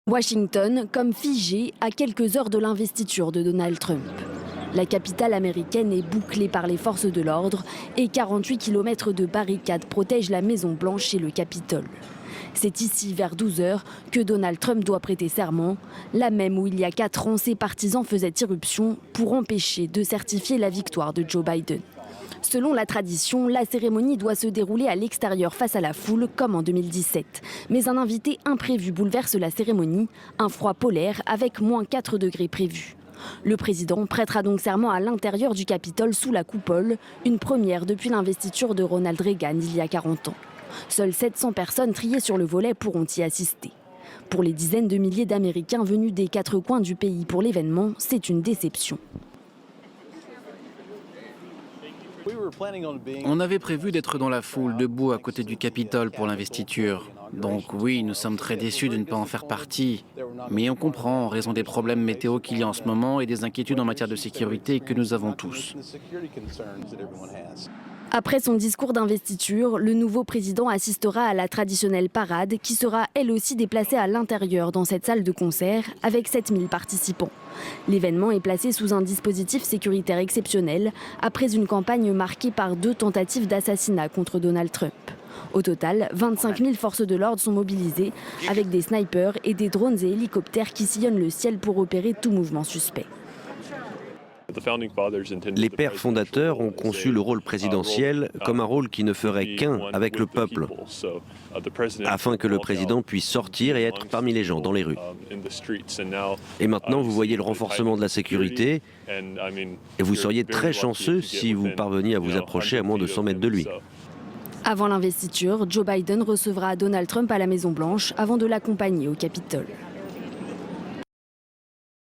Washington, comme figé à quelques heures de l'investiture de Donald Trump. La capitale américaine est bouclée par les forces de l'ordre et 48 km de barricades protègent la Maison-Blanche et le Capitole. C'est ici, vers 12 h, que Donald Trump doit prêter serment, la même où il y a 4 ans, ses partisans faisaient irruption pour empêcher de certifier la victoire de Joe Biden. Selon la tradition, la cérémonie doit se dérouler à l'extérieur face à la foule, comme en 2017. Mais un invité imprévu bouleverse la cérémonie, un froid polaire avec moins 4 degrés prévu. Le président prêtera donc serment à l'intérieur du Capitole sous la coupole, une première depuis l'investiture de Ronald Reagan il y a 40 ans. Seules 700 personnes triées sur le volet pourront y assister. Pour les dizaines de milliers d'Américains venus des 4 coins du pays pour l'événement, c'est une déception. On avait prévu d'être dans la foule, debout à côté du Capitole pour l'investiture. Donc oui, nous sommes très déçus de ne pas en faire partie. Mais on comprend, en raison des problèmes météo qu'il y a en ce moment et des inquiétudes en matière de sécurité que nous avons tous. Après son discours d'investiture, le nouveau président assistera à la traditionnelle parade qui sera elle aussi déplacée à l'intérieur dans cette salle de concert avec 7000 participants. L'événement est placé sous un dispositif sécuritaire exceptionnel après une campagne marquée par 2 tentatives d'assassinat contre Donald Trump. Au total, 25 000 forces de l'ordre sont mobilisées avec des snipers et des drones et hélicoptères qui sillonnent le ciel pour opérer tout mouvement suspect. Les pères fondateurs ont conçu le rôle présidentiel comme un rôle qui ne ferait qu'un avec le peuple, afin que le président puisse sortir et être parmi les gens dans les rues. Et maintenant, vous voyez le renforcement de la sécurité, et vous seriez très chanceux si vous parveniez à vous approcher à moins de 100 mètres de lui. Avant l'investiture, Joe Biden recevra Donald Trump à la Maison-Blanche avant de l'accompagner au Capitole.